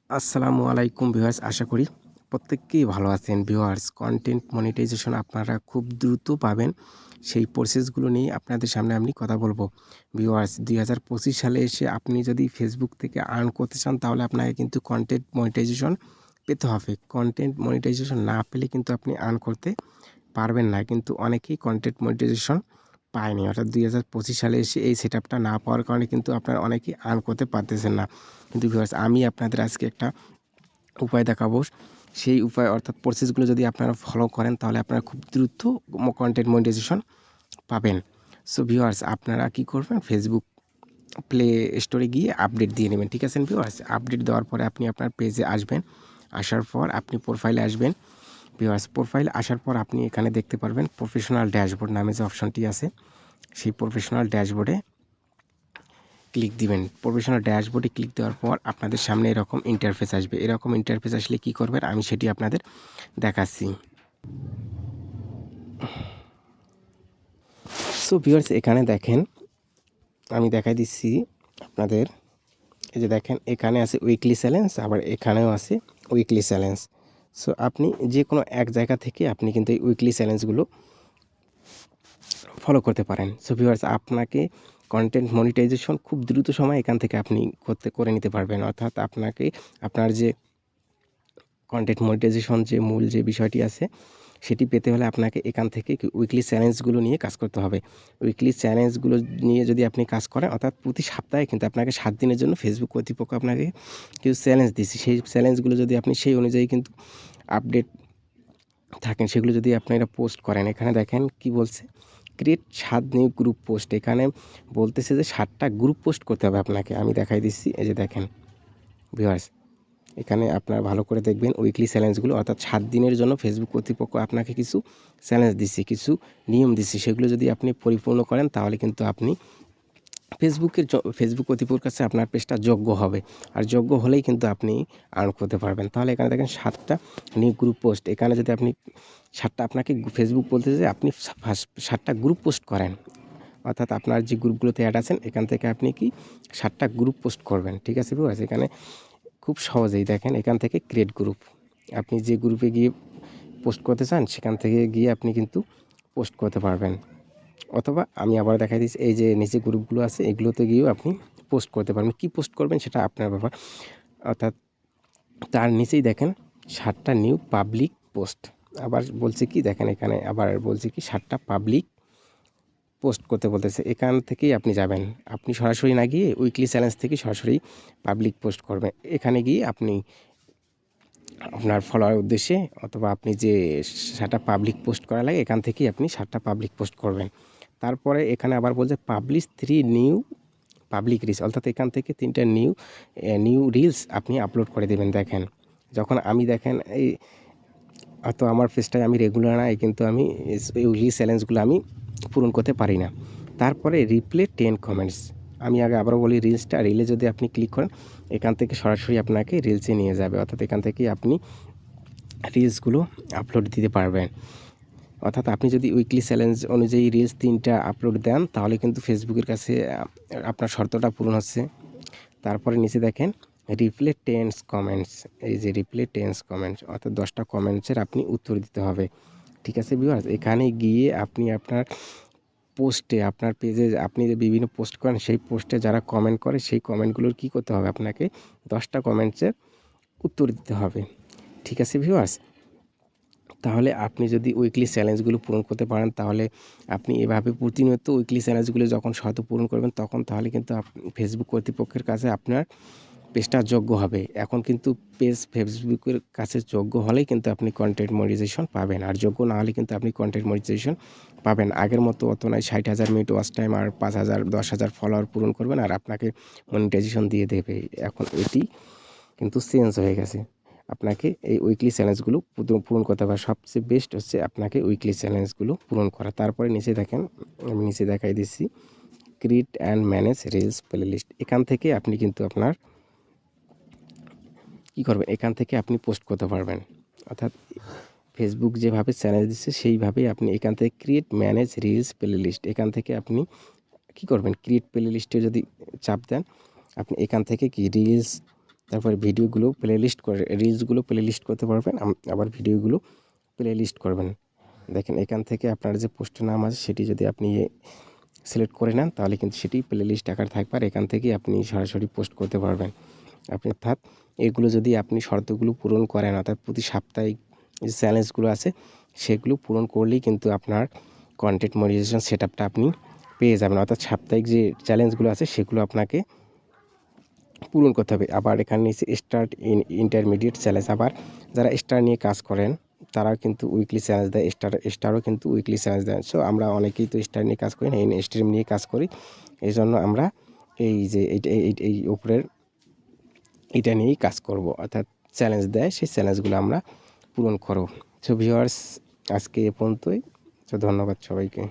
আসসালামু আলাইকুম ভিউয়ার্স, আশা করি প্রত্যেকেই ভালো আছেন। ভিউয়ার্স, কন্টেন্ট মনিটাইজেশন আপনারা খুব দ্রুত পাবেন, সেই প্রসেসগুলো নিয়ে আপনাদের সামনে আমি কথা বলবো। ভিউয়ার্স, 2025 সালে এসে আপনি যদি ফেসবুক থেকে আর্ন করতে চান তাহলে আপনাকে কিন্তু কন্টেন্ট মনিটাইজেশন পেতে হবে। কন্টেন্ট মনিটাইজেশন না পেলে কিন্তু আপনি আর্ন করতে পারবেন না। কিন্তু অনেকেই কন্টেন্ট মনিটাইজেশন পায়নি, অর্থাৎ 2025 সালে এসে এই সেটআপটা না পাওয়ার কারণে কিন্তু আপনারা অনেকেই আর্ন করতে পারতেছেন না। কিন্তু ভিউয়ার্স, আমি আপনাদের আজকে একটা উপায় দেখাবো। সেই উপায় অর্থাৎ প্রসেসগুলো যদি আপনারা ফলো করেন তাহলে আপনারা খুব দ্রুত কন্টেন্ট মনিটাইজেশন পাবেন। সো ভিউয়ার্স, আপনারা কি করবেন, ফেসবুক প্লে স্টোরে গিয়ে আপডেট দিয়ে নেবেন। ঠিক আছে ভিউয়ার্স, আপডেট দেওয়ার পরে আপনি আপনার পেজে আসবেন। আসার পর আপনি প্রোফাইলে আসবেন। ভিউয়ার্স, প্রোফাইল আসার পর আপনি এখানে দেখতে পারবেন প্রফেশনাল ড্যাশবোর্ড নামে যে অপশনটি আছে, সেই প্রফেশনাল ড্যাশবোর্ডে ক্লিক দিবেন। প্রফেশনাল ড্যাশবোর্ডে ক্লিক দেওয়ার পর আপনাদের সামনে এরকম ইন্টারফেস আসবে। এরকম ইন্টারফেস আসলে কি করবেন আমি সেটি আপনাদের দেখাচ্ছি। সো ভিউয়ার্স, এখানে দেখেন, আমি দেখাই দিচ্ছি আপনাদের। এই যে দেখেন, এখানে আছে উইকলি চ্যালেঞ্জ, আবার এখানেও আছে উইকলি চ্যালেঞ্জ। সো আপনি যে কোনো এক জায়গা থেকে আপনি কিন্তু এই উইকলি চ্যালেঞ্জগুলো ফলো করতে পারেন। সো ভিউয়ার্স, আপনাকে কন্টেন্ট মনিটাইজেশন খুব দ্রুত সময় এখান থেকে আপনি করে নিতে পারবেন। অর্থাৎ আপনাকে আপনার যে কন্টেন্ট মনিটাইজেশন যে মূল যে বিষয়টি আছে সেটি পেতে হলে আপনাকে এখান থেকে উইকলি চ্যালেঞ্জগুলো নিয়ে কাজ করতে হবে। উইকলি চ্যালেঞ্জগুলো নিয়ে যদি আপনি কাজ করেন, অর্থাৎ প্রতি সপ্তাহে কিন্তু আপনাকে 7 দিনের জন্য ফেসবুক কর্তৃপক্ষ আপনাকে কিছু চ্যালেঞ্জ দিচ্ছে। সেই চ্যালেঞ্জগুলো যদি আপনি সেই অনুযায়ী কিন্তু আপডেট থাকেন, সেগুলো যদি আপনারা পোস্ট করেন, এখানে দেখেন কি বলছে, ক্রিয়েট 7 নিউ গ্রুপ পোস্ট। এখানে বলতেছে যে 7টা গ্রুপ পোস্ট করতে হবে আপনাকে। আমি দেখাই দিচ্ছি, এই যে দেখেন ভিউয়ার্স, এখানে আপনারা ভালো করে দেখবেন উইকলি চ্যালেঞ্জগুলো, অর্থাৎ 7 দিনের জন্য ফেসবুক কর্তৃপক্ষ আপনাকে কিছু চ্যালেঞ্জ দিচ্ছে, কিছু নিয়ম দিচ্ছে। সেগুলো যদি আপনি পরিপূর্ণ করেন তাহলে কিন্তু আপনি ফেসবুক কর্তৃপক্ষের কাছে আপনার পেজটা যোগ্য হবে। আর যোগ্য হলেই কিন্তু আপনি আর্ন করতে পারবেন। তাহলে এখানে দেখেন 7টা নিউ গ্রুপ পোস্ট। এখানে যদি আপনি 7টা, আপনাকে ফেসবুক বলতেছে যে আপনি 7টা গ্রুপ পোস্ট করেন। অর্থাৎ আপনার যে গ্রুপগুলোতে অ্যাড আছেন এখান থেকে আপনি কি 7টা গ্রুপ পোস্ট করবেন। ঠিক আছে ভিউয়ার্স, এখানে খুব সহজেই দেখেন, এখান থেকে ক্রিয়েট গ্রুপ, আপনি যে গ্রুপে গিয়ে পোস্ট করতে চান সেখান থেকে গিয়ে আপনি কিন্তু পোস্ট করতে পারবেন। অথবা আমি আবার দেখাই দিচ্ছি, এই যে নিচে গ্রুপগুলো আছে এগুলোতে গিয়েও আপনি পোস্ট করতে পারবেন। কি পোস্ট করবেন সেটা আপনার ব্যাপার। অর্থাৎ তার নিচেই দেখেন 7টা নিউ পাবলিক পোস্ট। আবার বলছে কি দেখেন, এখানে আবার বলছে কি 7টা পাবলিক পোস্ট করতে বলতেছে। এখান থেকেই আপনি যাবেন, আপনি সরাসরি না গিয়ে উইকলি চ্যালেঞ্জ থেকে সরাসরি পাবলিক পোস্ট করবেন। এখানে গিয়ে আপনি আপনার ফলোয়ার উদ্দেশ্যে, অথবা আপনি যে 7টা পাবলিক পোস্ট করা লাগে এখান থেকেই আপনি 7টা পাবলিক পোস্ট করবেন। তারপরে এখানে আবার বলছে পাবলিশ 3 নিউ পাবলিক রিলস, অর্থাৎ এখান থেকে 3টা নিউ রিলস আপনি আপলোড করে দেবেন। দেখেন, যখন আমি দেখেন এই হয়তো আমার পেজটায় আমি রেগুলার নাই, কিন্তু আমি এই রিলস চ্যালেঞ্জগুলো আমি পূরণ করতে পারি না। তারপরে রিপ্লে 10 কমেন্টস, আমি আগে আবারও বলি, রিলে যদি আপনি ক্লিক করেন এখান থেকে সরাসরি আপনাকে রিলসে নিয়ে যাবে। অর্থাৎ এখান থেকেই আপনি রিলসগুলো আপলোড দিতে পারবেন। অর্থাৎ আপনি যদি উইকলি চ্যালেঞ্জ অনুযায়ী রিলস 3টা আপলোড দেন তাহলে কিন্তু ফেসবুকের কাছে আপনার শর্তটা পূরণ হচ্ছে। তারপরে নিচে দেখেন রিপ্লে 10 কমেন্টস, এই যে রিপ্লে 10 কমেন্টস, অর্থাৎ 10টা কমেন্টসের আপনি উত্তর দিতে হবে। ঠিক আছে ভিউয়ার্স, এখানে গিয়ে আপনি আপনার পোস্টে, আপনার পেজে আপনি যে বিভিন্ন পোস্ট করেন সেই পোস্টে যারা কমেন্ট করে সেই কমেন্টগুলোর কী করতে হবে, আপনাকে 10টা কমেন্টসের উত্তর দিতে হবে। ঠিক আছে ভিউয়ার্স, তাহলে আপনি যদি উইকলি চ্যালেঞ্জগুলো পূরণ করতে পারেন তাহলে আপনি এভাবে প্রতিনিয়ত উইকলি চ্যালেঞ্জগুলো যখন পূরণ করবেন তখন তাহলে কিন্তু ফেসবুক কর্তৃপক্ষের কাছে আপনার পেজটা যোগ্য হবে। এখন কিন্তু ফেসবুকের কাছে যোগ্য হলেই কিন্তু আপনি কন্টেন্ট মনিটাইজেশন পাবেন, আর যোগ্য না হলে কিন্তু আপনি কন্টেন্ট মনিটাইজেশন পাবেন। আগের মতো অত নয় 60,000 মিনিট ওয়াচ টাইম আর 5,000 10,000 ফলোয়ার পূরণ করবেন আর আপনাকে মনিটাইজেশন দিয়ে দেবে। এখন এটি কিন্তু চেঞ্জ হয়ে গেছে। আপনাকে এই উইকলি চ্যালেঞ্জগুলো পূরণ করতে হবে। সবচেয়ে বেস্ট হচ্ছে আপনাকে উইকলি চ্যালেঞ্জগুলো পূরণ করা। তারপরে নিচে দেখেন, আমি নিচে দেখাই দিচ্ছি create and manage reels playlist. এখান থেকে আপনি কিন্তু আপনার কী করবেন, এখান থেকে আপনি পোস্ট করতে পারবেন। অর্থাৎ ফেসবুক যেভাবে চ্যালেঞ্জ দিচ্ছে সেইভাবেই আপনি এখান থেকে ক্রিয়েট ম্যানেজ রিলস প্লেলিস্ট, এখান থেকে আপনি কী করবেন, ক্রিয়েট প্লেলিস্টে যদি চাপ দেন আপনি এখান থেকে কি রিলস তারপরে ভিডিওগুলো প্লেলিস্ট করে রিলসগুলো প্লেলিস্ট করতে পারবেন, আবার ভিডিওগুলো প্লেলিস্ট করবেন। দেখেন এখান থেকে আপনার যে পোস্টের নাম আছে সেটি যদি আপনি সিলেক্ট করে নেন তাহলে কিন্তু সেটি প্লেলিস্ট আকারে থাকবে, আর এখান থেকেই আপনি সরাসরি পোস্ট করতে পারবেন। আপনি অর্থাৎ এগুলো যদি আপনি শর্তগুলো পূরণ করেন, অর্থাৎ প্রতি সাপ্তাহিক যে চ্যালেঞ্জগুলো আছে সেগুলো পূরণ করলেই কিন্তু আপনার কন্টেন্ট মনিটাইজেশন সেটআপটা আপনি পেয়ে যাবেন। অর্থাৎ সাপ্তাহিক যে চ্যালেঞ্জগুলো আছে সেগুলো আপনাকে পূরণ করতে হবে। আবার এখানে নিচে স্টার্ট ইন্টারমিডিয়েট চ্যালেঞ্জ, আবার যারা স্টার নিয়ে কাজ করেন তারাও কিন্তু উইকলি চ্যালেঞ্জ দেয়, স্টারও কিন্তু উইকলি চ্যালেঞ্জ দেয়। সো আমরা অনেকেই তো স্টার নিয়ে কাজ করি না, এই স্ট্রিম নিয়ে কাজ করি। এই জন্য আমরা এই যে এই উপরের এটা নিয়েই কাজ করব, অর্থাৎ চ্যালেঞ্জ দেয় সেই চ্যালেঞ্জগুলো আমরা পূরণ করব। সো ভিউয়ার্স, আজকে এ পর্যন্তই। তো ধন্যবাদ সবাইকে।